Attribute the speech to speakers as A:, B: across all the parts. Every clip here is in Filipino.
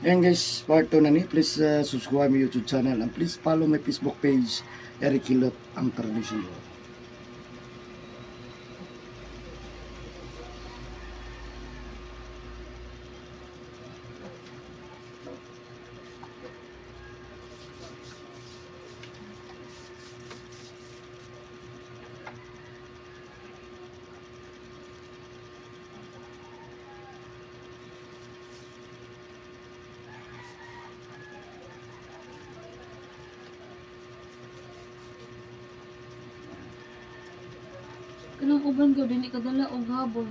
A: Ayan guys, part 2 na ni. Please subscribe my YouTube channel and please follow my Facebook page, Eric Kilot, ang tradisyon.
B: Kanang uban ko, dili ka dala og habol.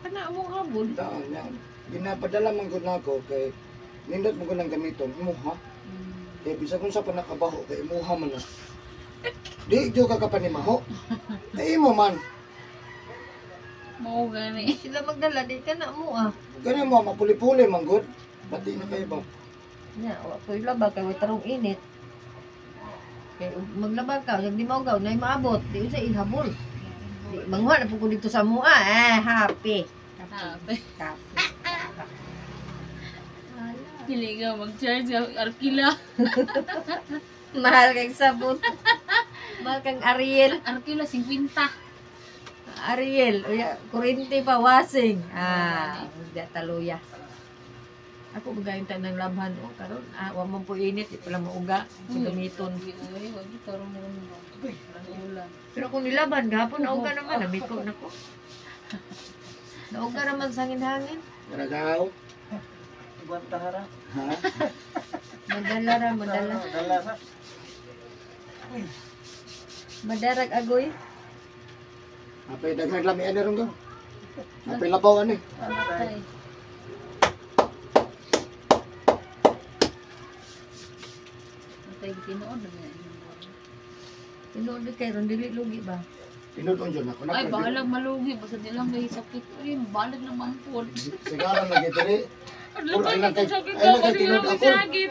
C: Kana mo habol.
A: Daan yan. Ginapadala man ko na ako kay nindot mo ko ng gamiton. Imuha. Kaya bisa kung sa panakabaho kay imuha man na. Di jo ka kapanimaho. Ay mo man.
B: Mao gani.
C: Sila magdala di kana mo ah.
A: Ganyan mo, mapuli-puli man good. Pati na kayo ba?
C: Nya, wa koy laba kay way tarong init. Kay maglaba ka, yung di maugaw na maabot, di unsa ihabol. Di mangwa na po ko dito sa mua, happy.
B: Happy.
C: Happy.
B: Dili ka mag-charge ka arkila.
C: Mahal kang sabon. Mahal kang Ariel.
B: Arkila 50.
C: Ariel, uya, kurente pa wasing. Hindi taluya. Ako magayon tayo ng labhan o karon wa man po init, di pala mauga sa gamiton.
B: Ay, wag tarong mo mo. Ulan.
C: Pero kung nilaban gahapon nauga naman, nabiko na ko. Nauga naman sa hangin-hangin.
A: Naragaw.
D: Guantahara.
A: Ha?
C: Madala ra, madala.
D: Dala na.
C: Madarag agoy.
A: Apay daghang lamian na ron ko. Apay labaw ani.
B: Patay. Patay tinuod na.
C: Tinuod kay ron dili lugi ba?
A: Tinudon dyan ako.
B: Ay, balag malugi. Basta di lang kayo sakit. Ay, balag na mampod.
A: Sigaran lagi dali.
B: Ano
A: Ay, lang
B: ba
A: kay-
B: sakit
A: ay, lang
B: ako?
A: kay
B: Di lang
A: tinuod ako.
B: sakit.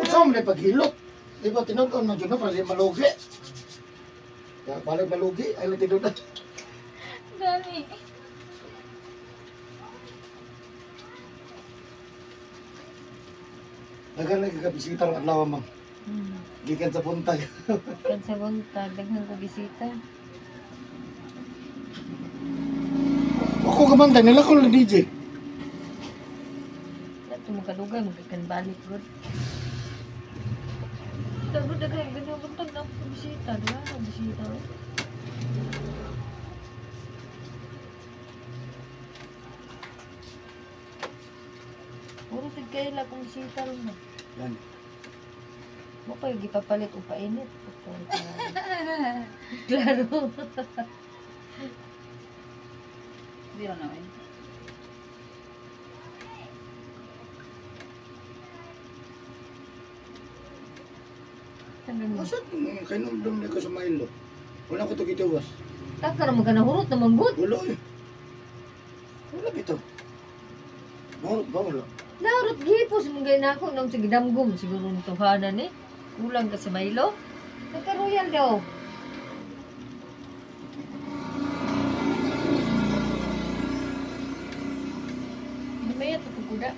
A: Usam na paghilot. Di ba tinudon na dyan na para di malugi. Kaya balik malugi. Ay lang tinudon.
B: Dali.
A: Dagan lagi kabisita ng adlaw mang. Gikan sa puntag.
C: Kan sa buntag daghang ko bisita.
A: Ako kamantay nila ko lang DJ.
C: Dato mo kadugay mo kan balik gud. Dago daghang ganaw buntag na ko bisita, di ba? Bisita. Puro sig kay la kung bisita ron na.
A: Yan.
C: Mo pa yung gipapalit o painit. Klaro.
B: Di na eh.
C: Sabi mo,
A: Masat kainumdum na ko sa Milo. Wala ko to gitawas.
C: taka na magkanahurot na manggod.
A: Wala eh. Wala bito. Mahurot ba wala?
C: Narot gipos mong gaya na ako nang sige damgom. Siguro ng tuhanan eh. Kulang ka sa Milo. Nagkaroyal daw. Mamaya ito kukuda.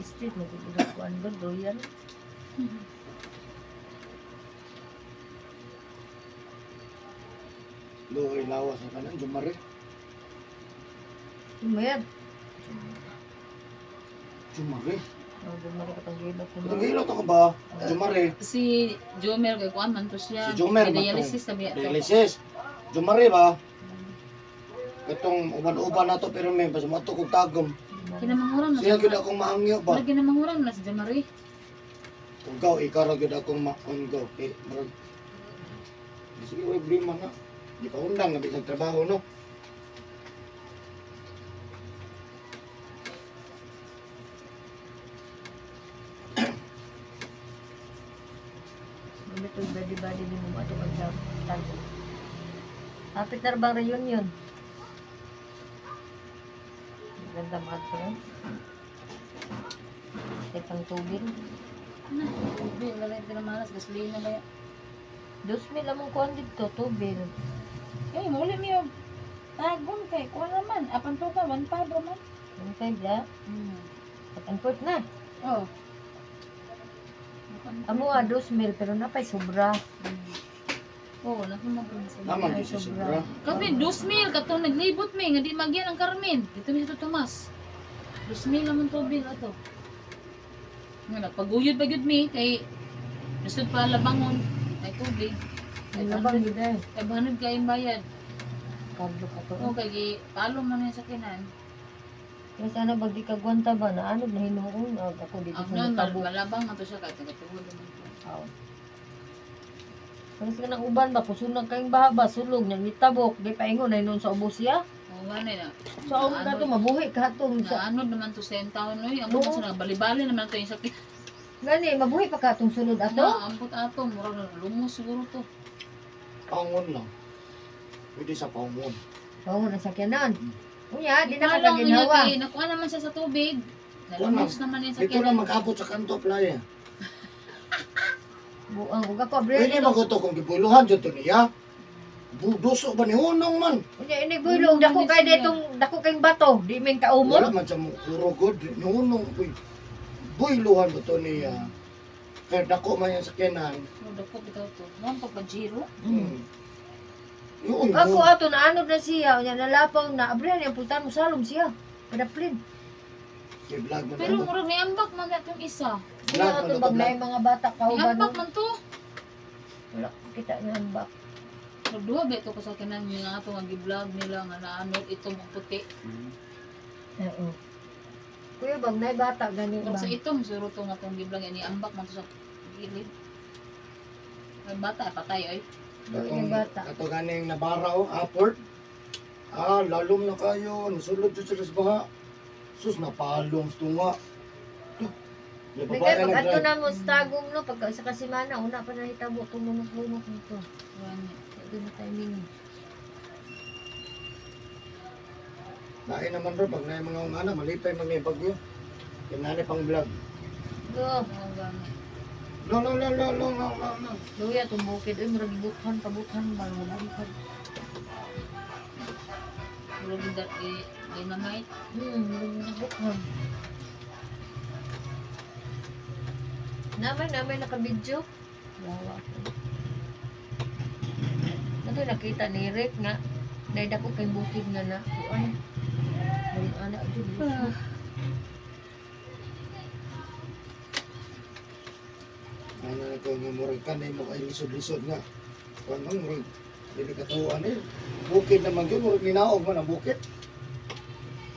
C: Street mo kukuda ko ano ba? Royal.
A: Luhay lawas sa kanan. Jumari.
C: Mamaya.
A: Jumari.
C: Dumari ka pang gilot.
A: Itong hilot ako ba? Jumari.
B: Si Jomer kay kuan man to siya.
A: Si Jomer,
B: dialysis sabi ato.
A: Dialysis. Jumari ba? Itong uban-uban na to pero may basta mato kong tagom.
B: Kinamanguran na
A: Siya gud akong mahangyo ba?
B: Wala kinamanguran na si Jamari.
A: Ikaw, ikara gud akong ma-ongo. Eh, marag. Sige, way problema na. Di pa undang na bisag trabaho, no?
C: Gamit yung body-body ni mo ato pagtago. Kapit na bang reunion? Ganda mga ito yun. Tekang tubig.
B: Tubig, wala yung pinamalas, gasolina ba yan?
C: 2,000 among kuhan dito, tubig.
B: Eh, muli niyo. Tagon kay, kuha naman. Apan to ka, 1.5 naman.
C: 25 la. Pag-import na.
B: Oh.
C: Amo 2,000 pero napay sobra.
B: Oo, nakumagun sa
A: Naman
C: Ay,
A: di siya
C: sobra.
A: sobra.
B: Kami, 2,000 katong naglibot mi nga di magyan ang Carmen. Dito mi sa Tomas. 2,000 naman tubig ato. Nga paguyod pa gyud mi kay gusto pa labangon ay tubig.
C: Ay labang gid ay.
B: Kay banod kay bayad.
C: Kadlo ka to.
B: O kay palo man yung sakinan.
C: Kaya sana pag di ka gwanta ba na ano na hinuon ako dito
B: Ang
C: sa
B: nun,
C: tabo.
B: malabang na to siya kahit nagatuhod naman to.
C: Aw. Kasi kanang uban ba kusunag kayong bahaba sulog nang itabok di paingon ay noon sa ubos siya.
B: Oo, ganun na.
C: So ako ka to mabuhi ka to sa
B: Naanod naman to sa taon noy. Ang
C: Oo.
B: mga sa bali-bali naman to yung sakit.
C: gani mabuhi pa ka tong sulod ato.
B: Ampot ato, murag na lumos siguro to.
A: Pangon lang. Pwede sa pangon.
C: Oo na sakyanan. Unya di na ka
B: Ipalang niya
C: ginawa.
B: kay nakuha naman siya sa tubig. Nalumos naman yung
A: Dito
B: sakit.
A: lang mag-abot sa kanto playa.
C: Buang uga ko
A: Pwede
C: bre.
A: maguto kung gibuluhan dyan to niya. Duso ba ni Hunong man?
C: Unya ini builo dako kay detong dako kay bato di men kaumon.
A: Wala man siya puro good. Ni Hunong, buyluhan ba to niya? Kaya dako man yan sa kenan.
B: Dako bitaw to. Nang pagpajiro.
A: Yun,
C: Ako ato na anod na siya, unya nalapaw na abrihan yung pultan mo salom siya. Padaplin.
A: May vlog man
B: Pero
A: ako.
B: murag may ambak man atong isa.
C: Kaya ato bag na yung mga bata
B: May
C: kauban.
B: ambak man to.
C: Wala kita nga ambak.
B: Nagduha ba ito ko sa kanan nga ato nga gi-vlog nila nga naanod itong puti.
C: Oo. Kuya bag na yung bata gani
B: Kung
C: ba?
B: sa itong suro to nga itong gi-vlog ni ambak man to sa gilid. May bata patay ay.
C: Yung bata.
A: Ato ganing nabara o, aport. Lalom na kayo. Nasulod dyan sa baha. Sus, napalong sa tunga. Yung babae
C: Nagkaya pag
A: na
C: ato
A: drive.
C: na mo sa tagong no, pag sa kasimana, una pa nahitabo itong lumok-lumok nito.
B: Wani.
C: Ito na timing.
A: Lain naman ro, pag na mga ungana, malipay man may bagyo. Kinani pang vlog.
C: Go.
B: Oo, gani.
A: Lo.
C: Luya itong bukid. Uy, marag ibuthan, kabuthan, marag ibuthan.
B: Murag dynamite.
C: Marag ibuthan. Namay naka-video. Yawa ko. Ano nakita ni Rick nga, naidako kay bukid nga na. Kuan. Maring anak dyan.
A: Ano na ito, nga murag ka na mo kayo lisod-lisod nga. Kung ang murag, hindi katuan eh. Bukid naman yun, murag ninaog man ang bukid.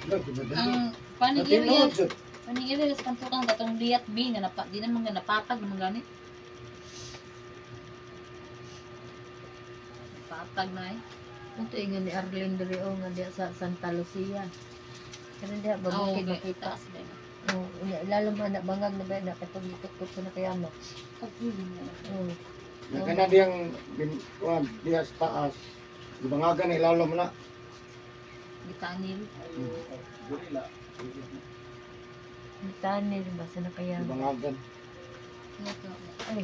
A: Ano, kumadali.
B: Ang panig
A: Natinood
B: area.
A: dyan.
B: Panig area sa kantukang katong liyat B nga di naman nga napatag naman gani. Napatag na eh.
C: Ito ingon ni Arlene Doreo nga diya sa Santa Lucia. Kaya diya ba
B: Oo,
C: bukid
B: okay.
C: makita.
B: Taas ba na?
C: Oh, lalo man na bangag na ba na kapag itukot sa nakayama.
B: Pagpili na.
C: Oh.
A: Nga ka na diyang, diya sa taas. Ibangagan na ilalo mo na.
B: Gitanil.
C: Tanil ba sa nakayama?
A: Ibangagan.
B: Ito.
C: Ay,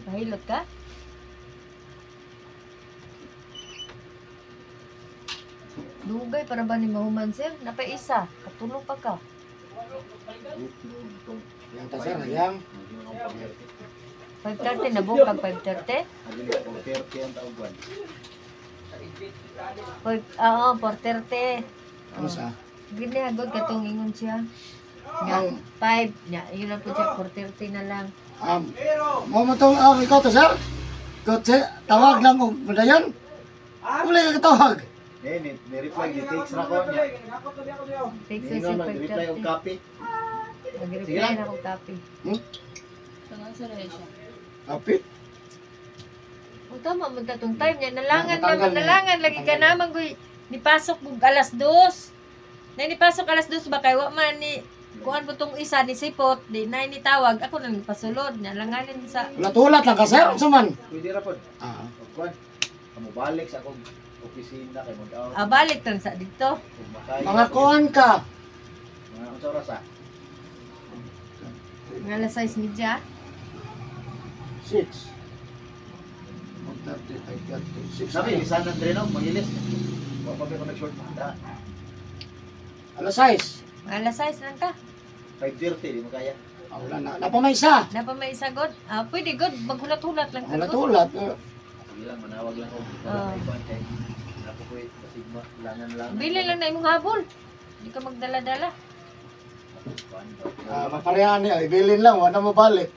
C: pahilot ka? Dugay para ba ni mahuman sir? Napay isa, katulong pa ka.
A: Yang tasar, yang.
C: 5:30 na bukag 5:30? Oo, 4:30.
A: Ano sa?
C: Gini agad katong ingon siya. Nga, 5. Nya, yun lang po siya, 4:30 na lang.
A: Mo mo tong ikaw to sir? Kotse, tawag lang og madayon. Wala ka tawag.
D: Ni-reply ni text ra ko niya.
C: Take
D: Ni
C: sa
D: reply og
C: 5:30.
D: copy.
C: Mag-reply na akong copy.
B: Tanga sa rin siya.
A: Kapit.
C: O tama mo tatong time niya. Nalangan
A: Natanggal
C: naman,
A: na.
C: nalangan. Lagi ka
A: Natanggal.
C: naman, guy. Nipasok mo alas 2. Na nipasok alas 2 ba kayo? Wa man ni, kuhan po tong isa ni Sipot. Di na ni tawag. Ako nang pasulod. Nalanganin sa...
A: Tulat lang ka sir, unsa man?
D: Pwede ra pod.
A: Ah,
D: Kuan. Kamu balik sa akong opisina kay mag-out.
C: Balik tan sa dito.
D: Kung makaya.
A: mga kuan ka.
D: Mga unsa oras sa?
C: Nga alas 6 media.
A: 6. 6.
D: Sabi, isa na dreno, magilis. Wa pa ko nag-short da.
A: Alas 6.
C: Alas 6 lang ka.
D: 5:30, di mo kaya.
A: Wala na. Napamaysa.
C: Napa may isa god. Pwede god maghulat-hulat lang ka. God.
A: Ulat-ulat.
D: Sige lang, manawag lang ako.
C: Oo.
D: Ako po pasigma, langan lang.
C: Bili lang na imong habol. Hindi ka magdala-dala.
A: Maparehan niya. Ibilin lang. Wala mo balik.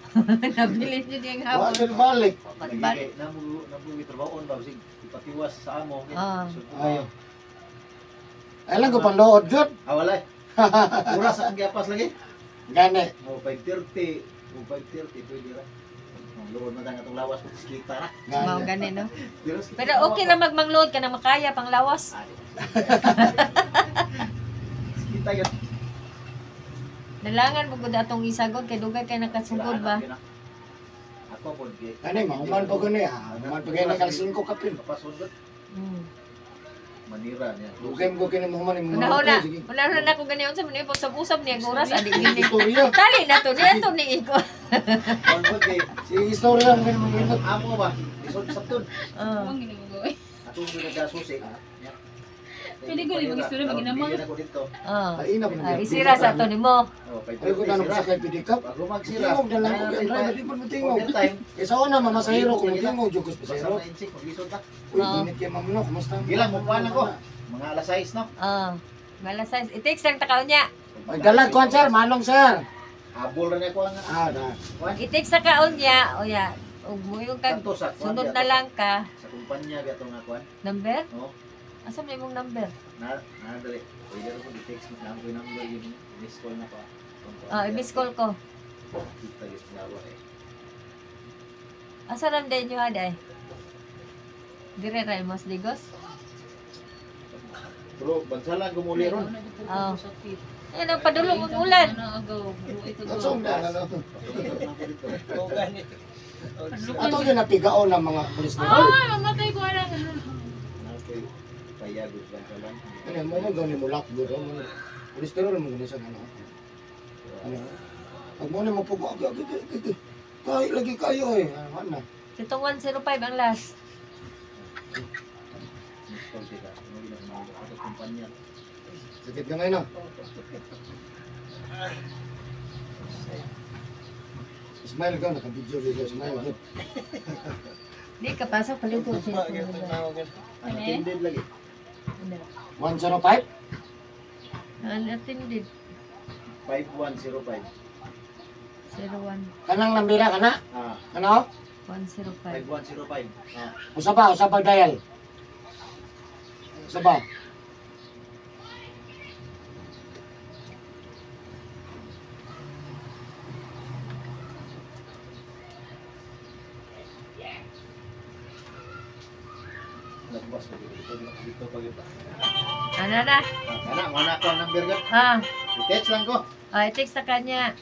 C: Nabili niyo diyang habol.
A: Wala mo balik.
D: Nagigay, namuwi trabahoon ba? Sige, ipatiwas sa amo.
C: Ah.
D: Sulpo kayo.
A: Ay lang ko pandood yun.
D: Wala. Oras ang giapas lagi.
A: Gani.
D: O 5:30. O 5:30, pwede ra. Ang luod na lang atong lawas, kita na.
C: Mao
A: Gani.
C: gani no.
D: Diros,
C: Pero okay na magmangload ka na makaya pang lawas.
D: Kita yun.
C: Dalangan mo gud atong isagod kay dugay kay nakasugod ba.
D: Ako po,
A: Gani, mahuman pa gani. Mahuman pa gani kal 5 kapin.
D: kapasundot.
C: Hmm.
D: Manira niya.
A: Dugay mo kini mahuman ni
C: Una-una, una-una na ko gani unsa man usab-usab niya ang oras adi gini.
A: Istorya.
C: Tali na to niya to ni iko.
D: Konbot kay
A: Si istorya ang minimum.
D: amo ba? Isod sabton.
C: Oh.
B: Ang ginagawa.
D: Atong ginagasusi.
B: Pwede ko rin mag-istorya, maginamang.
D: Bigyan ako dito.
C: Oh.
A: Ay ina ba.
C: Isira sa to nimo.
D: Oh,
A: Ay ko na sa kay pidikap.
D: Bago magsira.
A: Tingog na lang ko kay driver di man tingog. Kaysa una mamasahero ko tingog jud ko pasahero.
D: Basta na insik, mag-isod ka.
A: Uy, init kay mamno, kumusta?
D: Gilang mo kuan ako. Mga alas 6 no.
C: Oh. Mala size. I-text lang takaw niya.
A: Magdalag ko sir, manong sir.
D: Habol ra niya ko ang
A: Da.
D: kuan.
C: I-text sa kaon niya. O ya. Ug muyo kag
D: Kanto sa kuan.
C: sunod
D: diya
C: na
D: to.
C: lang ka.
D: Sa kumpanya gato nga kuan.
C: Number?
D: Oh,
C: Asa may imong number?
D: na dali. Pwede ko i-text mo lang ko yung number yun. Miss call na pa.
C: I-miss call ko.
D: Kita gid lawa eh.
C: Asa ram day niyo aday? Dire ra mas digos.
D: Pero bansalan gumuli ron.
C: Oh. Ayun ang padulong ang ulan.
A: Song na ano.
D: Oh, ganit.
A: Ato gyud napigaon ng mga pulis na.
B: Ay, mamatay ko lang.
D: Okay. Payagod bansalan.
A: Ano mo mo gani mo lock gud mo. Pulis pero mo gani sa ano. Ano? Pag mo na mo pugo kay lagi kayo eh. Ano na?
C: Sitong 105 ang last.
D: Miss call kita. Ano ginagawa mo sa kumpanya?
A: Sakit ka ngayon. Smile ka, naka-video video, smile ka.
C: Di ka pasok palito siya.
D: Unattended lagi.
A: 105?
C: Unattended.
D: 5105.
C: 01
A: Kanang nambira ka na?
D: Ah,
A: Ano?
C: 105.
D: 5105. Ah,
A: Usaba dial. Usaba.
D: nagpas ko dito pa kita.
C: Ano na?
D: Anak, mana ko ang number ka?
C: Ha?
D: I-text lang ko.
C: I-text sa kanya.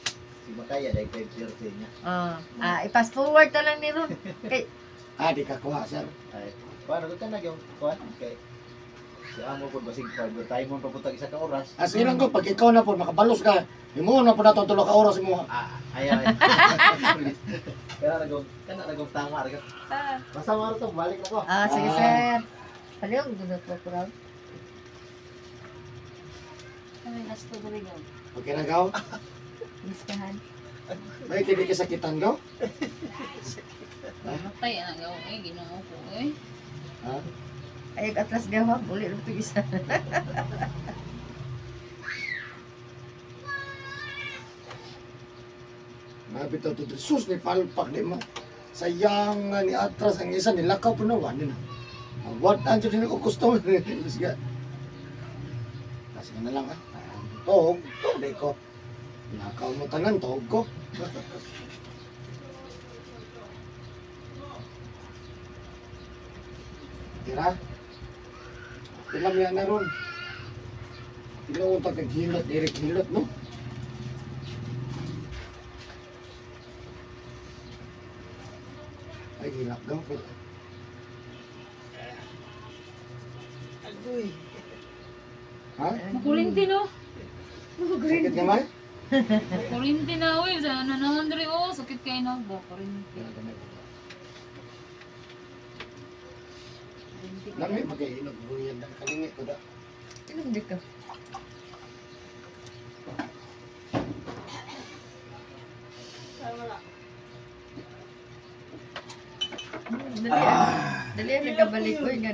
D: Si Makaya dahil 5:30 niya.
C: I-pass forward na lang ni Ron. Kay,
A: Di ka kuha, sir.
D: Ay, paano ko na yung kuan kay si amo po basig pa tayo mo papuntag isa ka oras.
A: Silang ko, pag ikaw na po, makabalos ka, imo na po nato tulog ka oras mo.
D: Ay. Kana nagong tama ra ka. Basta maro to balik ako.
C: sige sir. Palihog dito po Ron.
B: Kami gasto dali gaw.
A: Okay na gaw?
C: Listahan.
A: May hindi ka sakitan gaw?
B: Mamatay ana gaw eh Ginoo ko eh.
A: Ha?
C: Ayag atlas gawa. Uli rin ito isa.
A: Mabitaw to sus ni palpak di mo. Sayang nga ni atras ang isa nilakaw po na wani na. What anjo din ko gusto. Sige. Kasi na lang ha. Tog di ko. Nakaw mo tanan tog ko. Tira. Ilam yan na ron. Pinauntag ng hilot, direct hilot, no? Ay, hilak daw. Agoy. Ha?
B: Makulinti no.
A: Sakit ka man?
B: Makulinti na oy sa ano naman diri oh sakit kay no ba kulinti.
A: Lami magkainog buyan na kalingi ko da.
C: Inom di ka. Dali, dali, nagkabalik ko, nga